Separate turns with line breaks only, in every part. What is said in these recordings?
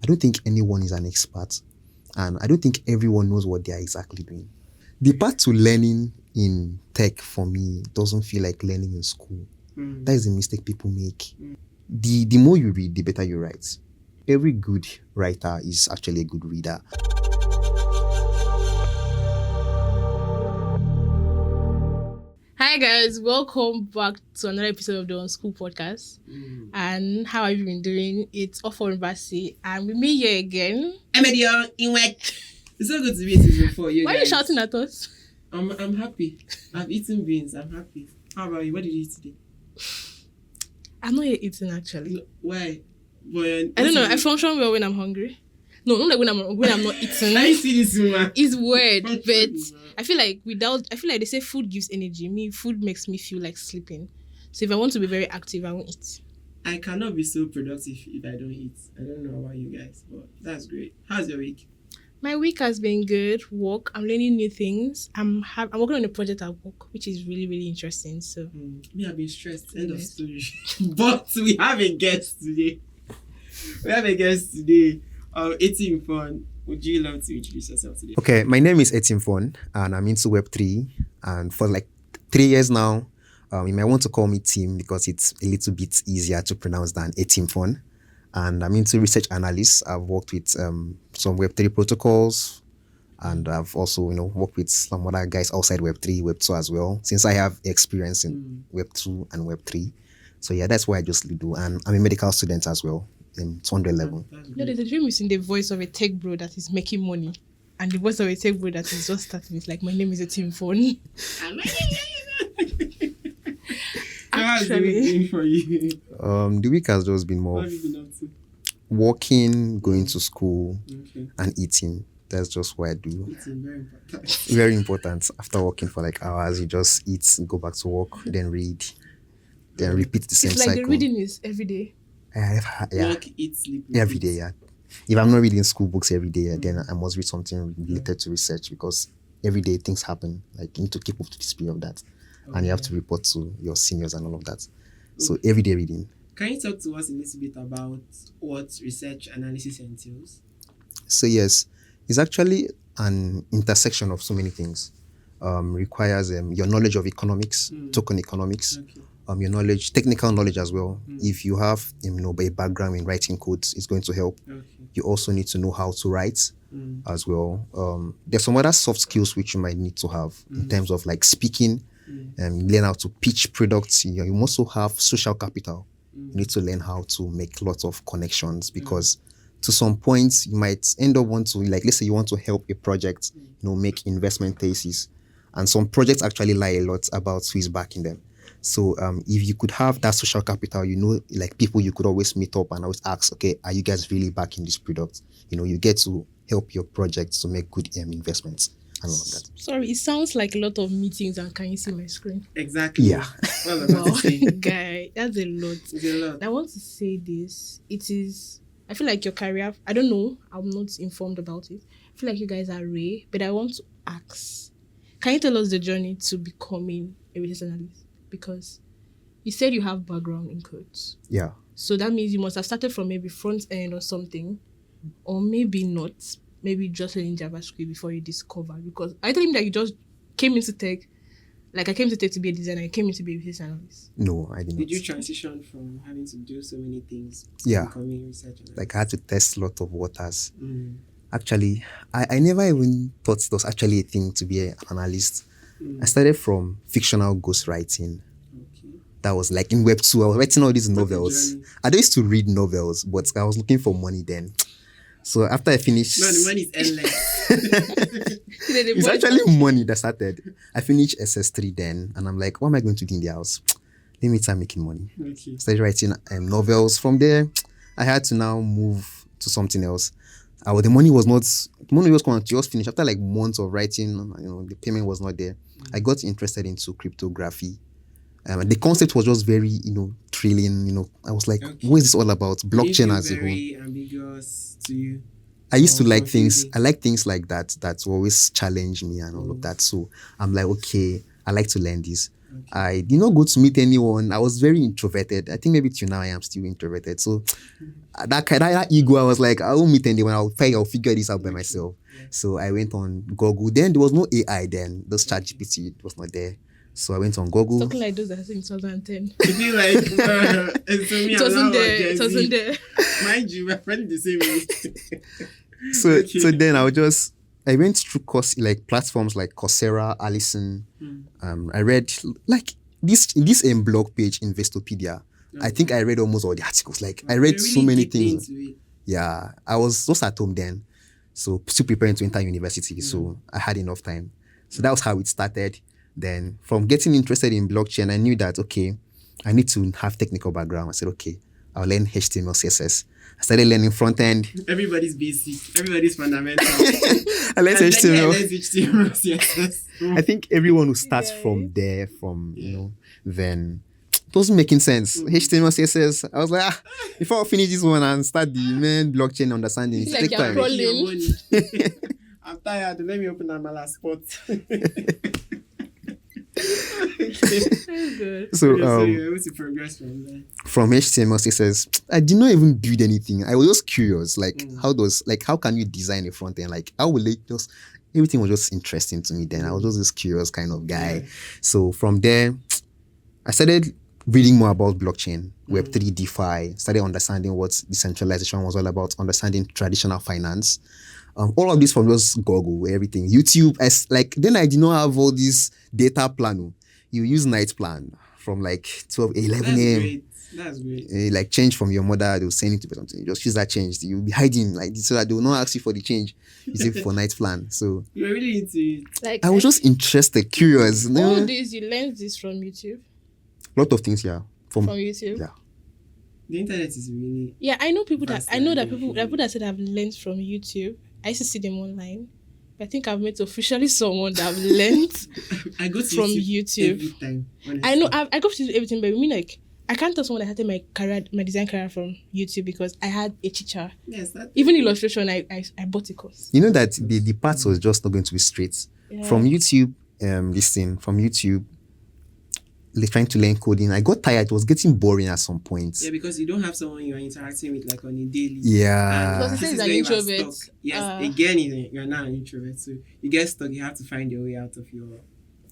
I don't think anyone is an expert, and I don't think everyone knows what they are exactly doing. The part to learning in tech for me doesn't feel like learning in school. That is a mistake people make. The more you read, the better you write. Every good writer is actually a good reader.
Hi guys, welcome back to another episode of the Unschooled Podcast. And how have you been doing? It's Offer Basi, and with me here again.
It's so good to be here before you.
Why
guys.
are you shouting at us?
I'm happy. I've eaten beans. I'm happy. How about you? What did you eat today?
I'm not yet eating actually.
Why?
I don't know. I function well when I'm hungry. No, not like when I'm not eating.
I see this woman.
It's weird, but I feel like they say food gives energy. Food makes me feel like sleeping. So if I want to be very active, I won't eat.
I cannot be so productive if I don't eat. I don't know about you guys, but that's great. How's your week?
My week has been good. Work. I'm learning new things. I'm working on a project at work, which is really, really interesting. So
Me, I've been stressed. End of story. But we have a guest today. Etimfon, would you love to introduce yourself today?
Okay, my name is Etimfon, and I'm into Web3. And for like 3 years now, you might want to call me Tim because it's a little bit easier to pronounce than Etimfon. And I'm into research analysts. I've worked with some Web3 protocols, and I've also, worked with some other guys outside Web3, Web2 as well, since I have experience in Web2 and Web3. So yeah, that's what I just do. And I'm a medical student as well in 200 level.
There's a dream in the voice of a tech bro that is making money, and the voice of a tech bro that is just starting. It's like, my name is Etimfon.
How's it been for you?
The week has just been more
What have you been up to?
walking, going to school, and eating. That's just what I do.
It's very important.
Very important. After working for like hours, you just eat, go back to work, then read, then repeat the same
It's like
cycle.
the reading is every day.
Yeah,
Work, eat, sleep.
every day. Yeah. If I'm not reading school books every day, then I must read something related to research because every day things happen. Like you need to keep up to the speed of that, and you have to report to your seniors and all of that. So everyday reading.
Can you talk to us a little bit about what research analysis entails?
So yes, it's actually an intersection of so many things. Requires your knowledge of economics, token economics, your knowledge, technical knowledge as well. If you have a background in writing codes, it's going to help. You also need to know how to write as well. There's some other soft skills which you might need to have in terms of like speaking, learn how to pitch products. You also have social capital. You need to learn how to make lots of connections because to some points you might end up want to, like, let's say you want to help a project, make investment thesis, and some projects actually lie a lot about who is backing them. So if you could have that social capital, like people you could always meet up and always ask, okay, are you guys really backing this product? You get to help your projects to make good investments and all of that.
Sorry, it sounds like a lot of meetings, and can you see my screen?
Exactly.
Yeah.
What was I about to say?
Guy, that's a lot.
It's a lot.
I want to say this. I feel like your career, I don't know, I'm not informed about it. I feel like you guys are rare, but I want to ask, can you tell us the journey to becoming a research analyst? Because you said you have background in codes.
Yeah.
So that means you must have started from maybe front end or something, or maybe not. Maybe just learning JavaScript before you discover. Because I told him that you just came into tech. Like I came to tech to be a designer. I came into be a research analyst.
No, I didn't.
Did you transition from having to do so many things to
Yeah.
becoming a research analyst?
Like I had to test a lot of waters. Actually, I never even thought it was actually a thing to be an analyst. I started from fictional ghostwriting. That was like in Web2. I was writing all these novels. I used to read novels, but I was looking for money then. So after I finished...
No, the money is endless.
It's actually money that started. I finished SS3 then, and I'm like, what am I going to do in the house? Let me start making money.
Okay.
Started writing novels. From there, I had to now move to something else. The money was going to just finish. After like months of writing, the payment was not there. I got interested into cryptography. The concept was just very, thrilling. I was like, what is this all about? Blockchain as a whole.
Very ambiguous to you.
I used to like things. I like things like that always challenge me and all of that. So I'm like, okay, I like to learn this. I did not go to meet anyone. I was very introverted. I think maybe till now I am still introverted. So that ego, I was like, I won't meet anyone. I'll figure this out by myself.
Yeah.
So I went on Google. Then there was no AI then. Those ChatGPT, it was not there. So I went on Google.
Talking like those that in 2010.
You feel like
It wasn't there. It wasn't there.
Mind you, we're probably the same age.
So then I went through platforms like Coursera, Allison. I read like this blog page, Investopedia. I think I read almost all the articles. Like I read so many things. Yeah, I was just at home then, so still preparing to enter university. So I had enough time. So that was how it started. Then from getting interested in blockchain, I knew that okay, I need to have technical background. I said okay, I'll learn HTML, CSS. I started learning front end.
Everybody's basic. Everybody's fundamental.
I learned HTML.
HTML, CSS.
I think everyone who starts from there, then it wasn't making sense. HTML, CSS. I was like, before I finish this one and start the main blockchain understanding, it
Like
take time.
I'm tired. Let me open up my last spot.
Good.
So you're able to progress from there.
From HTML, CSS, I did not even build anything. I was just curious, how can you design a front end? Like, how will it just? Everything was just interesting to me then. I was just this curious kind of guy.
Yeah.
So from there, I started reading more about blockchain, Web3, DeFi, started understanding what decentralization was all about, understanding traditional finance. All of this from just Google, everything. YouTube, then I did not have all this data plan. You use night plan from like 12, 11 a.m.
That's great.
Like change from your mother, they'll send it to something. You just use that change. You'll be hiding like this so that they will not ask you for the change. Use it for night plan. So
You're really into it.
Like
I was just interested, curious.
all this, you learned this from YouTube.
A lot of things, yeah.
From YouTube.
Yeah.
The internet is really.
Yeah, I know people that
Fascinating.
people that said I've learned from YouTube. I used to see them online. But I think I've met officially someone that I've learned
I go to
from YouTube.
every time. Honestly.
I know I go to YouTube everything, but I mean like I can't tell someone that I started my design career from YouTube because I had a teacher.
Yes, that.
Even illustration, I bought a course.
You know that the path was just not going to be straight.
Yeah.
From YouTube, from YouTube, trying to learn coding, I got tired. It was getting boring at some point.
Yeah, because you don't have someone you're interacting with like on a daily.
Yeah.
Because he
This
says
is
an
where you are
introvert.
stuck. Yes, again, you're not an introvert, so you get stuck. You have to find your way out of your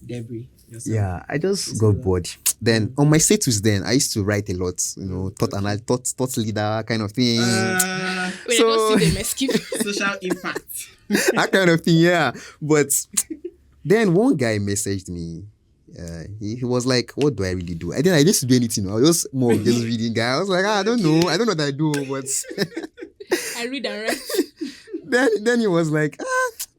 debris. Yourself.
Yeah, I just got bored. Then on my status, I used to write a lot, thought leader kind of thing.
Wait,
So-
I don't see them skip.
Social impact.
That kind of thing, yeah. But then one guy messaged me. He was like, "What do I really do?" I didn't do anything. I was just more of just reading guy. I was like, I don't know what I do, but
I read and write.
then he was like,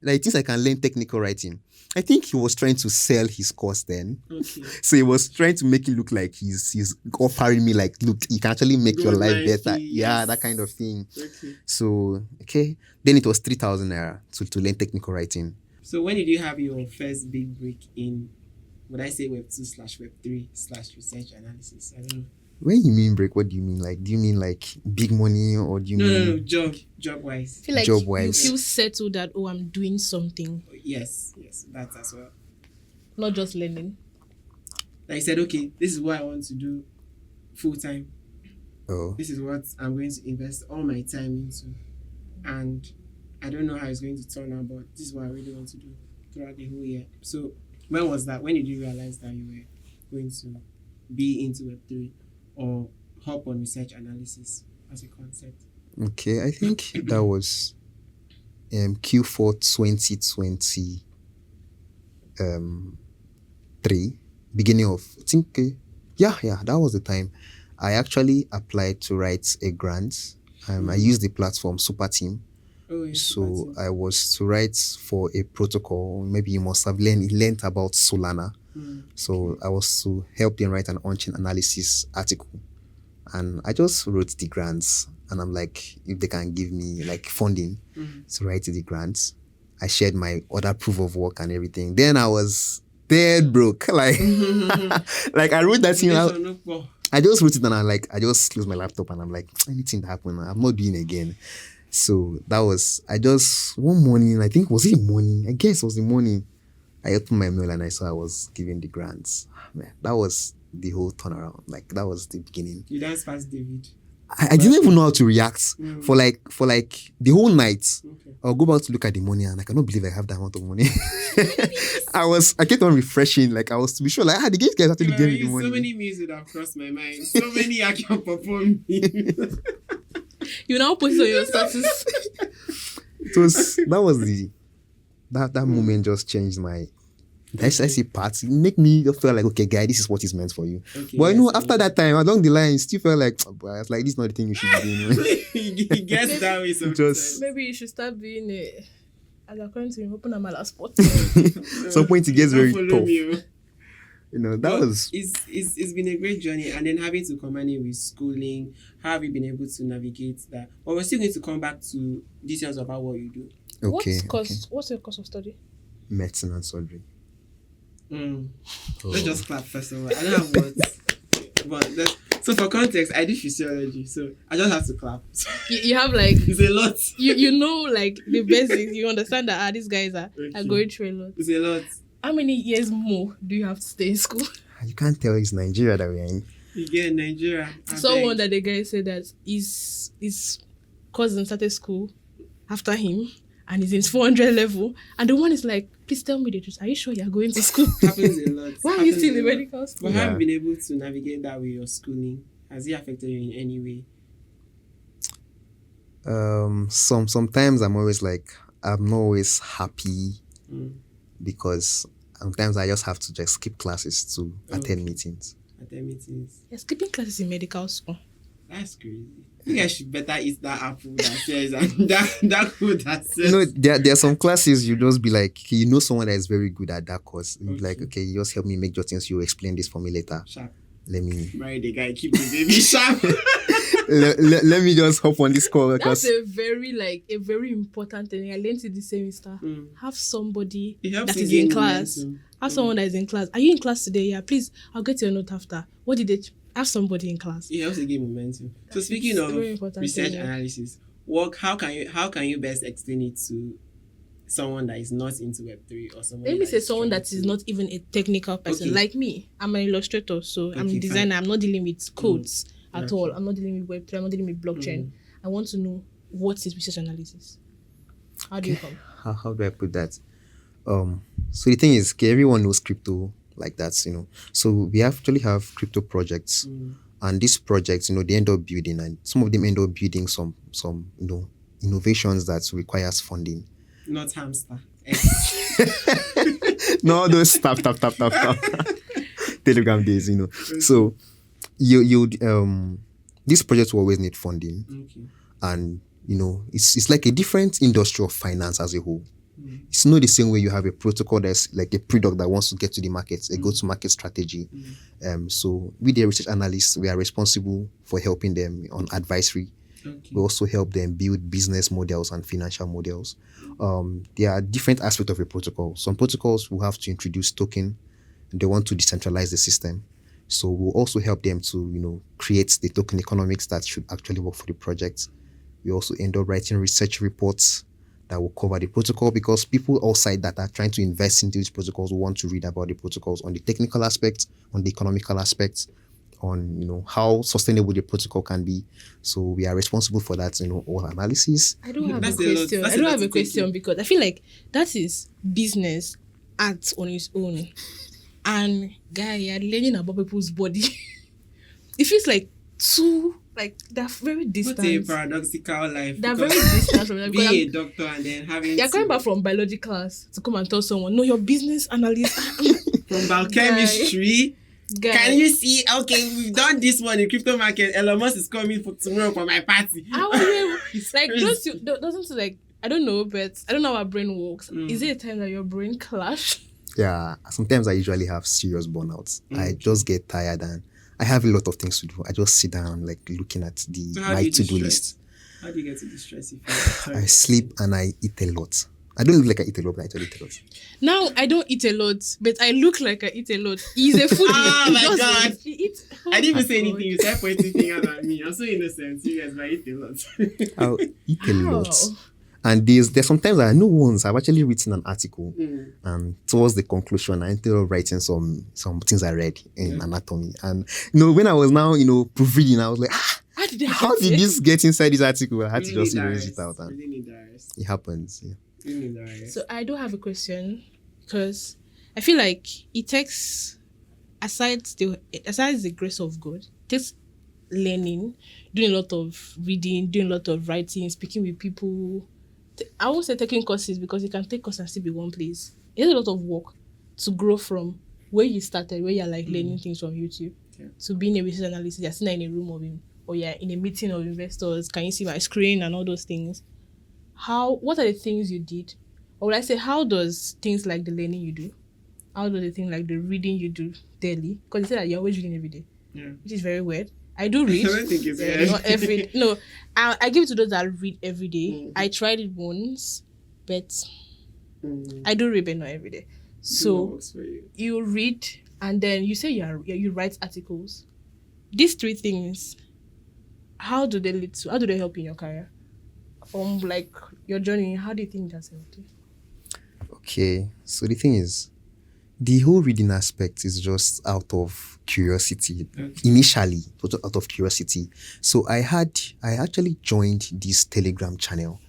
I think I can learn technical writing. I think he was trying to sell his course then.
Okay.
So he was trying to make it look like he's offering me like, look, you can actually make your life better. Yeah,
yes.
that kind of thing.
Okay.
So, okay. Then it was 3,000 naira to learn technical writing.
So when did you have your first big break in, would I say Web2/Web3/research analysis? I don't know.
When you mean break, what do you mean? Like, do you mean like big money or do you mean...
No, job wise.
I feel like
Job-wise.
you feel settled that I'm doing something,
Yes, that as well.
not just learning.
Like I said, okay, this is what I want to do full time.
Oh,
This is what I'm going to invest all my time into. And I don't know how it's going to turn out, but this is what I really want to do throughout the whole year. So when was that? When did you realize that you were going to be into Web3 or hop on research analysis as a concept?
okay. I think that was Q4 2020 3, beginning of, I think, yeah, that was the time. I actually applied to write a grant. I used the platform Super Team.
Oh, yes.
So I was to write for a protocol. Maybe you must have learned about Solana. So I was to help them write an on-chain analysis article. And I just wrote the grants. And I'm like, if they can give me like funding to write the grants. I shared my other proof of work and everything. Then I was dead broke. Like, like I wrote that thing out. I just wrote it and I just closed my laptop and I'm like, anything that happened, I'm not doing it again. So that was, one morning, I think, was it morning? I guess it was the morning. I opened my mail and I saw I was given the grants. Man, that was the whole turnaround. Like that was the beginning.
You danced past David.
I didn't even know how to react for like the whole night.
Okay.
I'll go back to look at the money and I cannot believe I have that amount of money. I kept on refreshing, like I was to be sure, like the guys actually gave me the money.
So many memes would have crossed my mind. So many I can perform.
You now put it on your status.
That moment just changed my I see parts. It make me feel like, okay, guy, this is what is meant for you. Okay, but after that time, along the line, still felt like, oh, boy, it's like this is not the thing you should be doing.
He gets that way sometimes.
Maybe you should start being as according to him, open a mala spot.
Some point it gets very tough.
It's been a great journey, and then having to combine it with schooling. How have you been able to navigate that? But we're still going to come back to details about what you do.
Okay.
What's your course of study?
Medicine and surgery.
Let's just clap first of all. I don't have words. But so for context, I do physiology, so I just have to clap.
You have like
it's a lot.
You know like the basics. You understand that these guys are going through a lot.
It's a lot.
How many years more do you have to stay in school?
You can't tell it's Nigeria that we're in.
Yeah, Nigeria.
Someone that the guy said that his cousin started school after him and he's in 400 level, and the one is like, please tell me the truth. Are you sure you're going to school?
Happens a lot.
Why are you still in medical school?
But have you been able to navigate that with your schooling? Has it affected you in any way?
Sometimes I'm always like, I'm not always happy because sometimes I just have to just skip classes to attend meetings.
You're skipping classes in medical school.
That's crazy. I think I should better eat that apple that says and that food that says.
There are some classes you just be like, someone that is very good at that course. You'd be like, okay, you just help me make your things. You explain this for me later.
Sharp.
Let me
marry the guy, keep the baby sharp.
let me just hop on this call.
That's a very important thing. I learned it this semester. Have somebody that is in class. Have someone that is in class. Are you in class today? Yeah, please. I'll get your note after. What did they? Have somebody in class.
It helps to gain momentum. So speaking of research analysis, how can you best explain it to someone that is not into Web3 or someone?
Let me say someone that is not even a technical person like me. I'm an illustrator, so I'm a designer. I'm not dealing with codes at all. I'm not dealing with Web3. I'm not dealing with blockchain. I want to know what is research analysis. How do you come?
How do I put that? So the thing is, everyone knows crypto. Like that, So we actually have crypto projects, and these projects, they end up building, and some of them end up building some innovations that requires funding.
Not hamster.
No, those stop. Telegram days, So you these projects will always need funding, and it's like a different industry of finance as a whole. It's not the same way you have a protocol that's like a product that wants to get to the market, a go-to-market strategy. So we, the research analysts, we are responsible for helping them on advisory. We also help them build business models and financial models. There are different aspects of a protocol. Some protocols will have to introduce token, and they want to decentralize the system. So we'll also help them to, create the token economics that should actually work for the project. We also end up writing research reports that will cover the protocol, because people outside that are trying to invest into these protocols want to read about the protocols on the technical aspects, on the economical aspects, on how sustainable the protocol can be. So we are responsible for that, all analysis.
I don't have a question. I don't have a question because I feel like that is business art on its own. And guy, you're learning about people's body. It feels like they're very distant.
What a paradoxical life.
They're very distant from that.
Being a doctor and then having
you're going back from biology class to come and tell someone, no, your business analyst.
From biochemistry. Can you see? Okay, we've done this one in crypto market. Elon Musk is coming for tomorrow for my party.
How are you? Doesn't I don't know, but I don't know how our brain works. Is it a time that your brain clash?
Yeah, sometimes I usually have serious burnouts. I just get tired and I have a lot of things to do. I just sit down, looking at my to-do list.
How do you get to distress?
I sleep and I eat a lot. I don't look like I eat a lot, but I actually eat a lot.
Now, I don't eat a lot, but I look like I eat a lot. He's a foodie.
Oh my God. I didn't even say
God.
anything. You started pointing fingers at me. I'm so innocent. You guys, but I eat a lot.
I'll eat a lot. And there's sometimes I know once I've actually written an article,
Mm.
and towards the conclusion, I ended up writing some things I read in
Yeah.
anatomy. And when I was now proofreading, I was like, how did this get inside this article? I had to just erase it out, and
Really need that rest.
it happens. Yeah.
Really need that rest.
So I do have a question, because I feel like it takes, aside the grace of God, it takes learning, doing a lot of reading, doing a lot of writing, speaking with people. I won't say taking courses, because you can take courses and still be one place. It's a lot of work to grow from where you started, where you're like learning things from YouTube, to being a research analyst. You're sitting in a room or you're in a meeting of investors. Can you see my screen and all those things? What are the things you did? Or would I say, how does things like the learning you do, how does the thing like the reading you do daily? Because you said that you're always reading every day, which is very weird. I do read.
I don't think it's weird.
Not every. No, I give it to those that read every day. I tried it once, but I do read, but not every day. So
works for you.
you read, and then you say you write articles. These three things, how do they lead to? How do they help in your career? From like your journey, how do you think that's helped you?
Okay, so the thing is, the whole reading aspect is just out of curiosity. Initially, it was out of curiosity. So I actually joined this Telegram channel,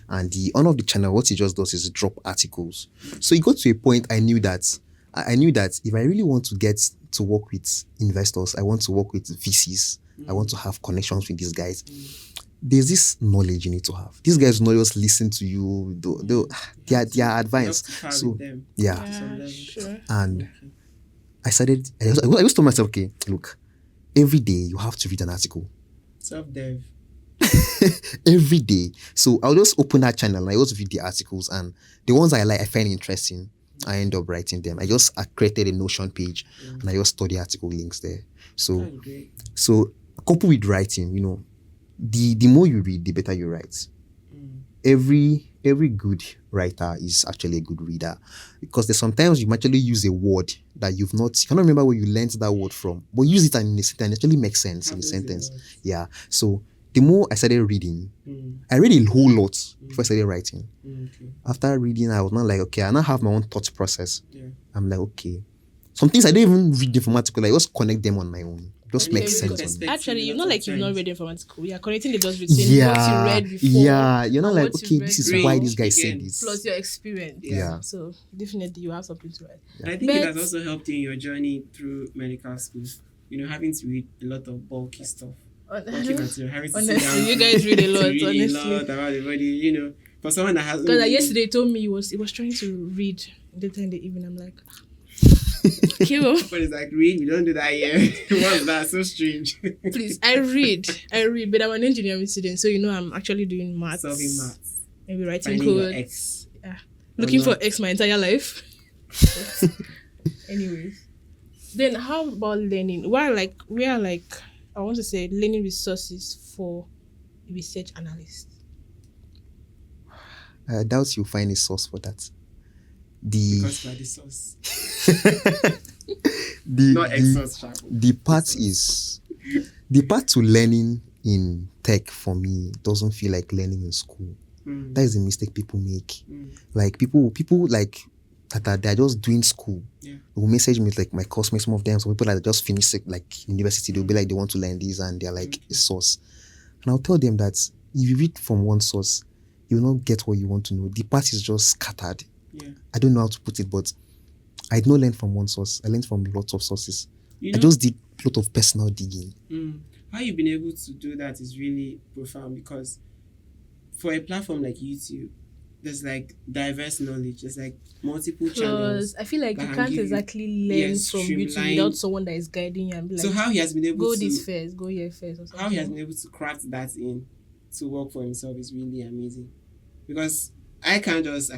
and the owner of the channel, what he just does is drop articles. So it got to a point I knew that if I really want to get to work with investors, I want to work with VCs, I want to have connections with these guys. There's this knowledge you need to have. These guys will not just listen to you. They are advanced. So yeah.
Sure.
And I just told myself, okay, look, every day you have to read an article.
Self-dev.
Every day. So I'll just open that channel and I just read the articles, and the ones I find interesting, I end up writing them. I created a Notion page and I just study article links there. So coupled with writing, the more you read, the better you write. Every good writer is actually a good reader, because there's sometimes you actually use a word that you cannot remember where you learned that word from, but use it in a sentence, and it actually makes sense in a sentence. Yeah. So the more I started reading, I read a whole lot before I started writing. After reading, I was not like, okay, I now have my own thought process. I'm like, okay, some things I don't even read informatically, I just connect them on my own. Just makes sense on me.
Actually, you're not like you've not read informatical. You're connecting the dots between what you read before.
Yeah, you're not like, okay, this is why this guy said this.
Plus your experience.
Yeah.
So definitely you have something to write.
I think it has also helped you in your journey through medical school. Having to read a lot of bulky stuff.
Honestly, you guys read a lot. Honestly,
a lot about the body. For someone that has.
Because yesterday he told me he was trying to read later in the evening. I'm like, Kiro.
But it's like, read, we don't do that yet. What's that? So strange.
Please, I read, but I'm an engineering student, so I'm actually doing maths.
Solving maths.
Maybe writing
Finding your
code.
X.
Yeah. Looking for X my entire life. Anyways. Then how about learning? We are like I want to say learning resources for research analysts.
I doubt you'll find a source for that.
Because we're the source. Not X-source sharp.
The part to learning in tech for me doesn't feel like learning in school. That is a mistake people make. Like people like that they're just doing school. They will message me, like my classmates, some of them, some people that just finished like university, they'll be like they want to learn this and they're like a source. And I'll tell them that if you read from one source, you will not get what you want to know. The part is just scattered. I don't know how to put it, but I did not learn from one source. I learned from lots of sources. I just did a lot of personal digging.
How you've been able to do that is really profound, because for a platform like YouTube, there's like diverse knowledge. There's like multiple channels.
I feel like you can't exactly learn from YouTube without someone that is guiding you and be like,
so how he has been able
go
to
this first, go here first, or something.
How he has been able to craft that in to work for himself is really amazing. Because I cannot just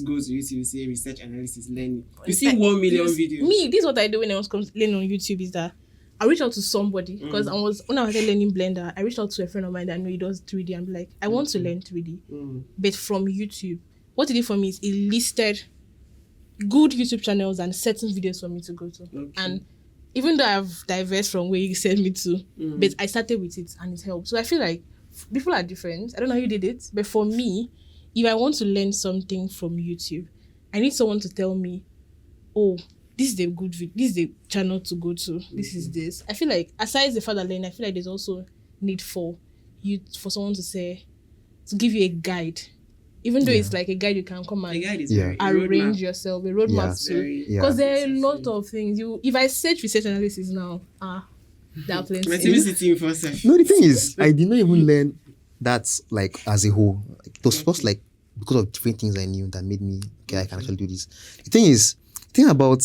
go to YouTube and say research analysis learning. You see 1 million videos.
This is what I do when I was learning on YouTube, is that I reach out to somebody, because when I was learning Blender, I reached out to a friend of mine that I know he does 3D. I'm like, I want to learn 3D, but from YouTube. What he did for me is he listed good YouTube channels and certain videos for me to go to. And even though I've diverged from where he sent me to, but I started with it and it helped. So I feel like people are different. I don't know how you did it, but for me, if I want to learn something from YouTube, I need someone to tell me, oh, this is the good video, this is the channel to go to, this is this. I feel like aside the father learning, I feel like there's also need for someone to say, to give you a guide. Even though it's like a guide, you can come and arrange yourself, a roadmap to. Because there are a lot of things. If I search research analysis now, there are plenty.
No, the thing is, I did not even learn that like as a whole. It was first like because of different things I knew that made me okay, I can actually do this. The thing about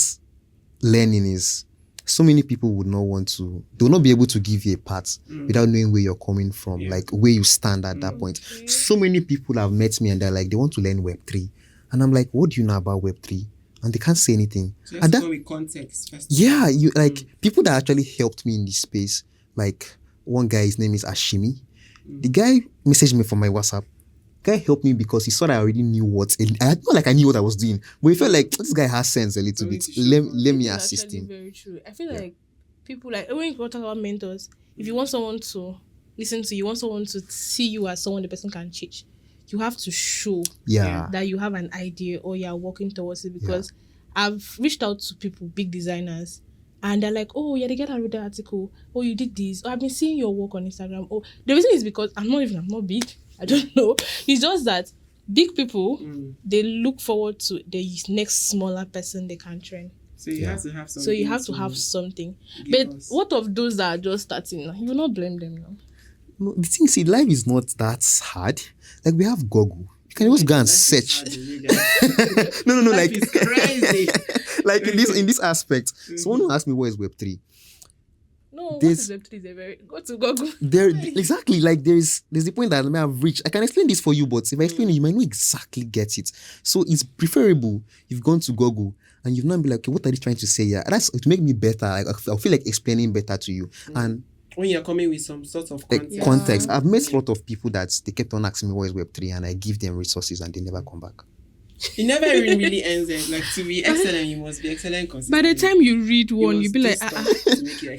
learning is so many people would not want to, they will not be able to give you a path without knowing where you're coming from, like where you stand at that point. So many people have met me and they're like, they want to learn Web3. And I'm like, what do you know about Web3? And they can't say anything.
So you have to go with context first.
Yeah, you like people that actually helped me in this space. Like one guy, his name is Ashimi. The guy messaged me from my WhatsApp. Guy helped me because he saw that I already knew what. Not like I knew what I was doing, but he felt like this guy has sense a little bit. Let me assist him.
Very true. I feel like people like when you talk about mentors, if you want someone to listen to you, want someone to see you as someone the person can teach, you have to show that you have an idea or you are working towards it. Because I've reached out to people, big designers, and they're like, oh yeah, they get a read the article. Oh, you did this. Oh, I've been seeing your work on Instagram. Oh, the reason is because I'm not big. I don't know. It's just that big people, they look forward to the next smaller person they can train.
So you have to have something.
So you have to have something. But what of those that are just starting? You will not blame them now.
No, the thing is, life is not that hard. Like we have Google. You can just go and search. No,
Life
like
is crazy.
like in this aspect. Someone who asked me what is Web3.
No, what is Web3? Go to Google.
There exactly, like there's the point that I may have reached. I can explain this for you, but if I explain it, you might not exactly get it. So it's preferable you've gone to Google and you've not been like, okay, what are they trying to say here? And that's to make me better. Like, I'll feel like explaining better to you. And
when you're coming with some sort of
context, I've met a lot of people that they kept on asking me what is Web3, and I give them resources and they never come back.
It never even really ends there. Like to be excellent, you must be excellent consistently.
By the time you read one, you'll be like,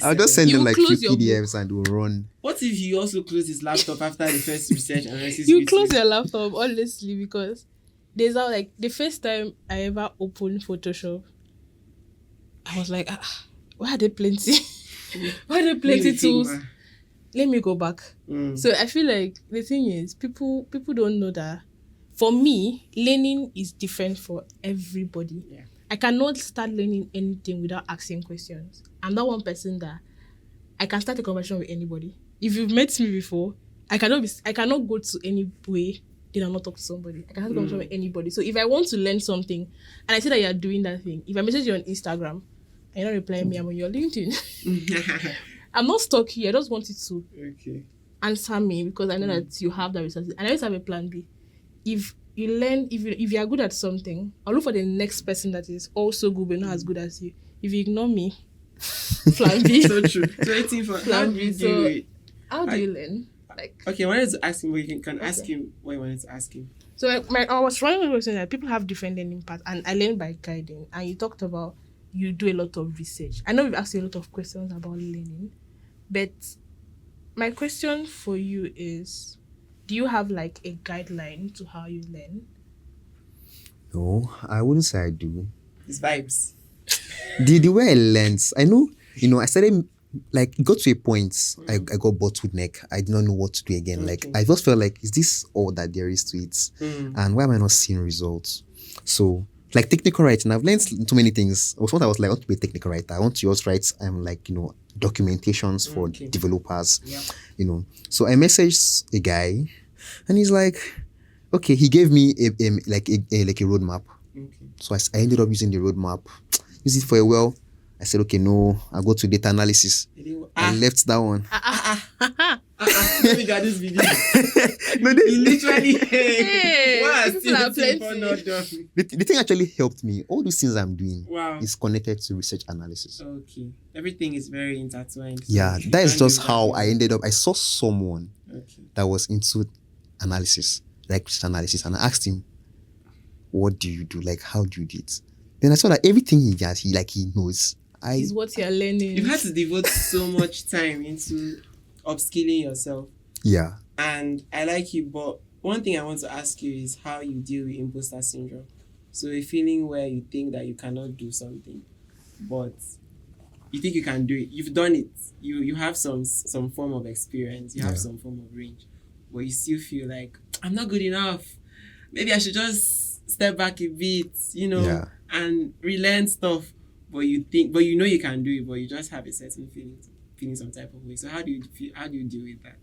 I'll just send them like few PDFs and we'll run.
What if you also close his laptop after the first research analysis?
You close your laptop, honestly, because there's like the first time I ever opened Photoshop, I was like, why are there plenty? Why are there plenty tools? Let me go back. So I feel like the thing is, people don't know that. For me, learning is different for everybody.
Yeah.
I cannot start learning anything without asking questions. I'm not one person that I can start a conversation with anybody. If you've met me before, I cannot go to any way then I'll not talk to somebody. I can have a conversation with anybody. So if I want to learn something and I see that you're doing that thing, if I message you on Instagram and you're not replying me, I'm on your LinkedIn. I'm not stuck here. I just want you to answer me because I know that you have that resources. And I always have a plan B. If you learn, if you are good at something, I'll look for the next person that is also good but not as good as you. If you ignore me, plan B.
So true. So Etimfon,
how do you learn? Like,
okay, I wanted to ask him, but you can ask him what you wanted to ask him.
So I was trying to say that people have different learning paths, and I learned by guiding. And you talked about you do a lot of research. I know we've asked you a lot of questions about learning, but my question for you is, do you have like a guideline to how you learn?
No, I wouldn't say I do.
It's vibes.
The way I learned, I know, I started, like, it got to a point, I got bottleneck. I did not know what to do again. Like, I just felt like, is this all that there is to it? And why am I not seeing results? So, like, technical writing, I've learned too many things. I was like, I want to be a technical writer. I want to just write, documentations for developers, So I messaged a guy, and he's like, okay, he gave me a roadmap. So I ended up using the roadmap, use it for a while. I said, okay, no, I'll go to data analysis. I left that one.
Let me get this video.
No,
you literally,
the thing actually helped me. All these things I'm doing is connected to research analysis.
Okay. Everything is very intertwined. So
yeah, that is just how I ended up. I saw someone that was into analysis, like research analysis, and I asked him, what do you do? Like, how do you do it? Then I saw that everything he does, he knows.
Is what you're learning.
You've had to devote so much time into upskilling yourself.
Yeah.
And I like you, but one thing I want to ask you is how you deal with imposter syndrome. So a feeling where you think that you cannot do something, but you think you can do it. You've done it. You have some form of experience. You have some form of range, but you still feel like I'm not good enough. Maybe I should just step back a bit, and relearn stuff. But you know you can do it, but you just have a certain feeling some type of way. So how do you deal with that?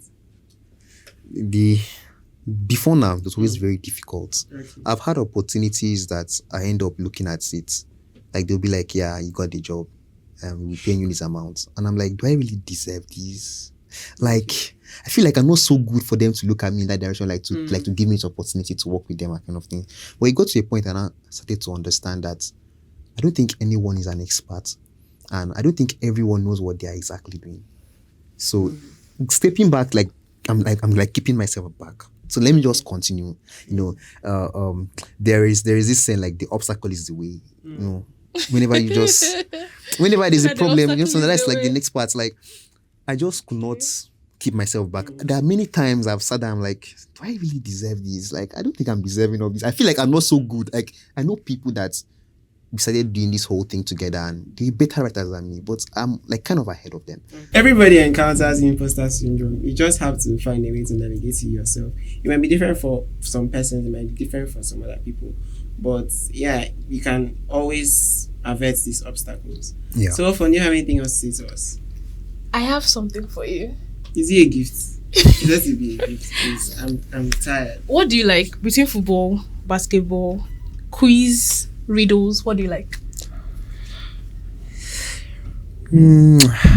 Before now, it was always very difficult.
Okay.
I've had opportunities that I end up looking at it, like they'll be like, "Yeah, you got the job, we're paying you this amount," and I'm like, "Do I really deserve this?" Like, I feel like I'm not so good for them to look at me in that direction, like to give me this opportunity to work with them, that kind of thing. But it got to a point, and I started to understand that I don't think anyone is an expert, and I don't think everyone knows what they are exactly doing. So stepping back, I'm keeping myself back. So let me just continue. There is this saying, like, the obstacle is the way. Whenever there's a problem, so that's like the next part. Like, I just could not keep myself back. There are many times I've sat there, I'm like, do I really deserve this? Like, I don't think I'm deserving of this. I feel like I'm not so good. Like, I know people that we started doing this whole thing together and they're better writers than me, but I'm like kind of ahead of them.
Everybody encounters imposter syndrome. You just have to find a way to navigate it yourself. It might be different for some persons, it might be different for some other people. But yeah, you can always avert these obstacles.
Yeah.
So do you have anything else to say to us?
I have something for you.
Is it a gift? Let it be a gift, please. I'm tired.
What do you like between football, basketball, quiz, riddles? What do you like?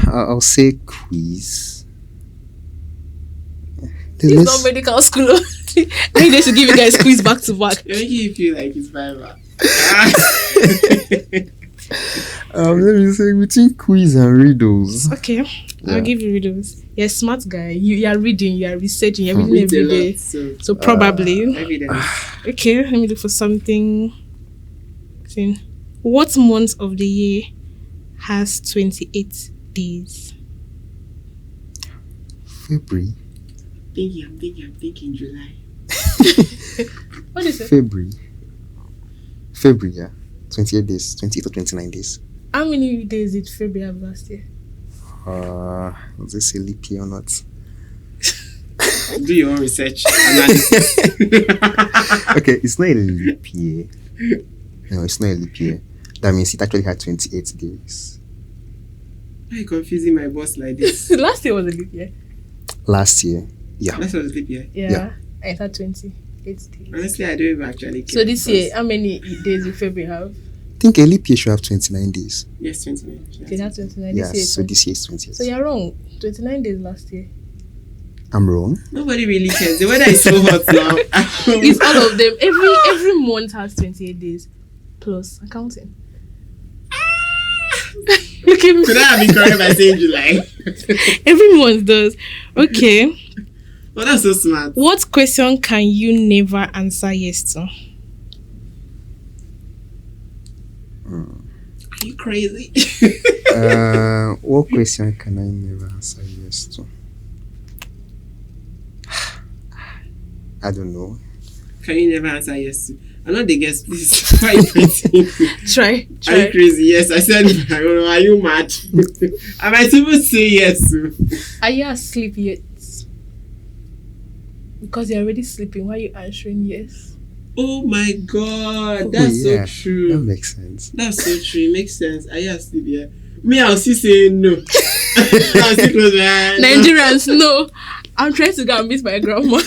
I'll say quiz.
It's not medical school. I need to give you guys quiz back to back.
You're making you feel like it's Fiverr.
Let me say between quiz and riddles.
Okay, I'll give you riddles. You're a smart guy. You are reading, you are researching, you're reading every day. So probably. Okay, let me look for something. What month of the year has 28 days?
February.
I'm thinking July.
What is it?
February, yeah. 28 days, 28 or 29 days.
How many days did February have last year?
Was this a leap year or not?
Do your own research analysis.
Okay, it's not a leap year. No, it's not a leap year. That means it actually had 28 days.
Why are you confusing my boss like this?
Last year was a leap year.
Last year, yeah.
Last year was a leap year?
Yeah. I had 28 days.
Honestly, I don't even actually care.
So this year, how many days did February have?
I think a leap year should have 29 days.
Yes, 29.
It had 29
Yeah,
this
so
year.
this year is 28.
So you're wrong. 29 days last year.
I'm wrong.
Nobody really cares. The weather is so hot now.
It's all of them. Every month has 28 days plus accounting. Look at me.
Could I have been correct by saying July?
Every month does. Okay.
Well, that's so smart.
What question can you never answer yes to?
Are you crazy?
What question can I never answer yes to? I don't know.
Can you never answer yes to? I'm not the guest, please. Why are you pointing?
Try.
Are you crazy? Yes, I said, I don't know. Are you mad? I might even say yes to.
Are you asleep yet? Because you're already sleeping. Why are you answering yes?
Oh my god, that's so true.
That makes sense.
That's so true. It makes sense. Are you asleep yet? Me, I'll still say no. I'll still close my eyes.
Nigerians, no. I'm trying to go and meet my grandma.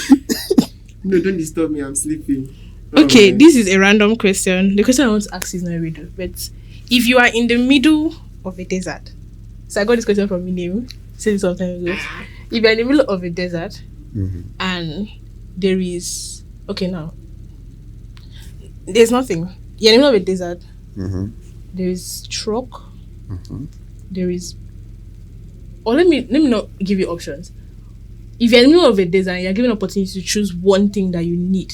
No, don't disturb me. I'm sleeping.
Okay, this is a random question. The question I want to ask is not a riddle, but if you are in the middle of a desert, so I got this question from Minim, said it some time ago. If you're in the middle of a desert and there is there's nothing. You're in the middle of a desert. There is truck. There is. Or let me not give you options. If you're in the middle of a desert, you're given an opportunity to choose one thing that you need.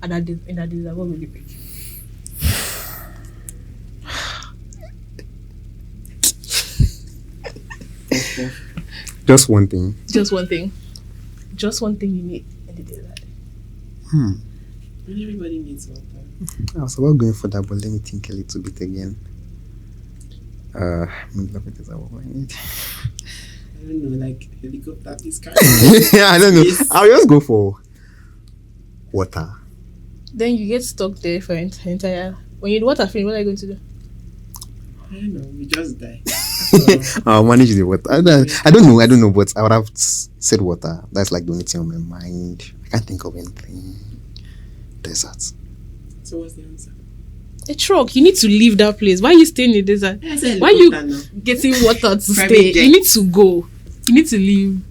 In that desert, what will you pick?
Just one thing.
Just one thing. Just one thing you need in the desert.
When everybody needs water.
I was about going for that, but let me think a little bit again. What is that what I need?
I don't know, like helicopter, this kind.
I don't know. I'll just go for water.
Then you get stuck there for entire. When you water finish, what are you going to do?
I don't know, we just die.
I'll manage the water. I don't know, but I would have said water. That's like the only thing on my mind. I can't think of anything. Desert.
So what's the answer?
A truck. You need to leave that place. Why are you staying in the desert?
I said
Why you
helicopter now.
getting water to
Private
stay?
jet.
You need to go. You need to leave.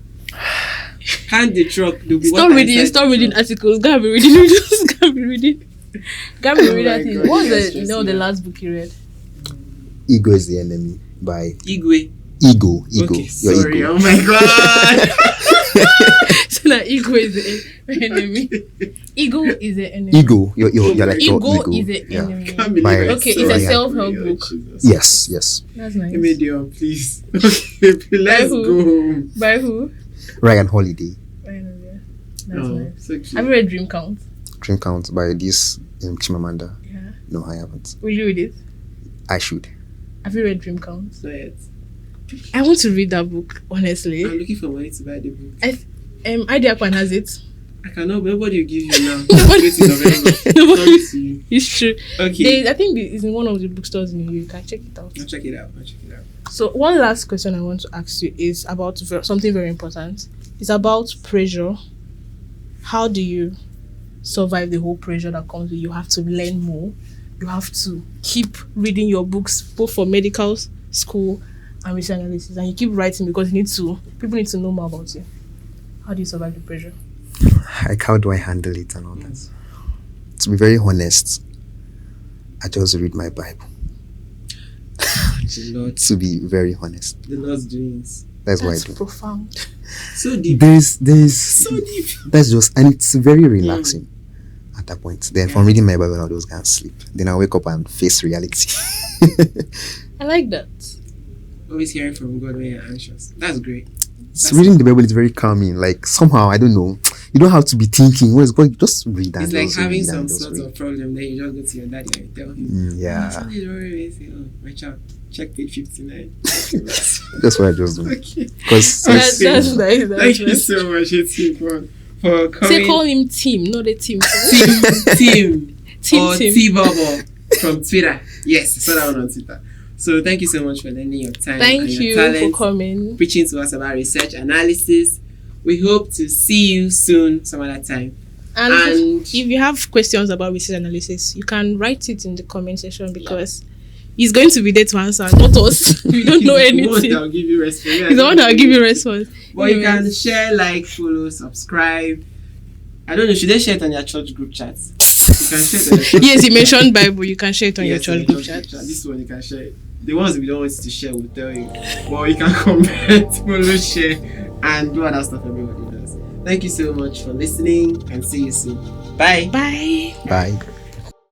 Can't the truck do be
Stop
water
reading.
inside
Stop
the
reading
truck?
articles. Gotta be reading. Just gotta be reading. Gotta be
Oh
reading
my
articles.
God,
What was
yes,
the
yes,
the
yeah.
last book you read?
Ego is the enemy by
Igwe.
Ego.
Okay,
Your
sorry.
ego.
Oh my god.
So that ego is the enemy. Ego is the enemy.
Ego. You're like your
Ego
ego.
is the
Yeah.
enemy.
Can't believe
By-
it.
Okay,
So
it's a
yeah.
self-help
Oh,
book.
Jesus.
Yes.
That's nice.
Medium, please. Okay, let's
who?
go home.
By who?
Ryan Holiday.
That's
Oh,
nice.
so cute.
Have you read Dream Count?
Dream Count by this Chimamanda.
Yeah.
No, I haven't.
Will you read it?
I should.
Have you read Dream Count?
Not yet.
I want to read that book, honestly.
I'm looking for money to buy the book.
Ideakwan has it.
I cannot. Nobody will give you now.
Nobody-
Wait till November.
Nobody-
Promise you.
It's true.
Okay.
I think it's in one of the bookstores in you. You can check it out.
I'll check it out.
So one last question I want to ask you is about something very important. It's about pressure. How do you survive the whole pressure that comes with you have to learn more? You have to keep reading your books both for medical school and research analysis, and you keep writing because people need to know more about you. How do you survive the pressure?
Like, how do I handle it and all that? To be very honest, I just read my Bible.
The Lord,
To be very honest,
the Lord's doings.
that's what I
That's
do.
profound.
So deep.
There's
So deep.
that's just, and it's very relaxing at that point. Then from reading my Bible, I'll just go and sleep. Then I'll wake up and face reality.
I like that.
Always hearing from God when you're anxious. That's great.
Reading the Bible is very calming. Like, somehow, I don't know, you don't have to be thinking what is going. Just read and
It's like
just
having
read
some
and just
sort
read.
of problem. Then you just go to your daddy and tell him.
Yeah,
Something is wrong with me. Say, oh, my child, check page 59.
that's what I just do.
Okay.
Because
That's nice.
Thank
That's
you
nice.
so much, Etimfon, for coming.
Say call him Tim, not a team.
Tim. Or
Tim.
T-Bubble from Twitter. Yes, I saw that one on Twitter. So thank you so much for lending your time and
Thank
your
you
talent,
for coming.
preaching to us about research analysis. We hope to see you soon some other time.
And if you have questions about research analysis, you can write it in the comment section because he's going to be there to answer, not us. We don't know
He's the one that
anything.
will give you response.
He's the one that will give you response.
But you can
Anyways,
share, like, follow, subscribe. I don't know, should they share it on your church group chats? You can share it on your church
yes, you mentioned Bible. You can share it on your
Yes,
church
on
group chat.
This one you can share it. The ones we don't want you to share will tell you. But you can comment, follow, share, and do other stuff everybody does. Thank you so much for listening and see you soon. Bye.
Bye.
bye.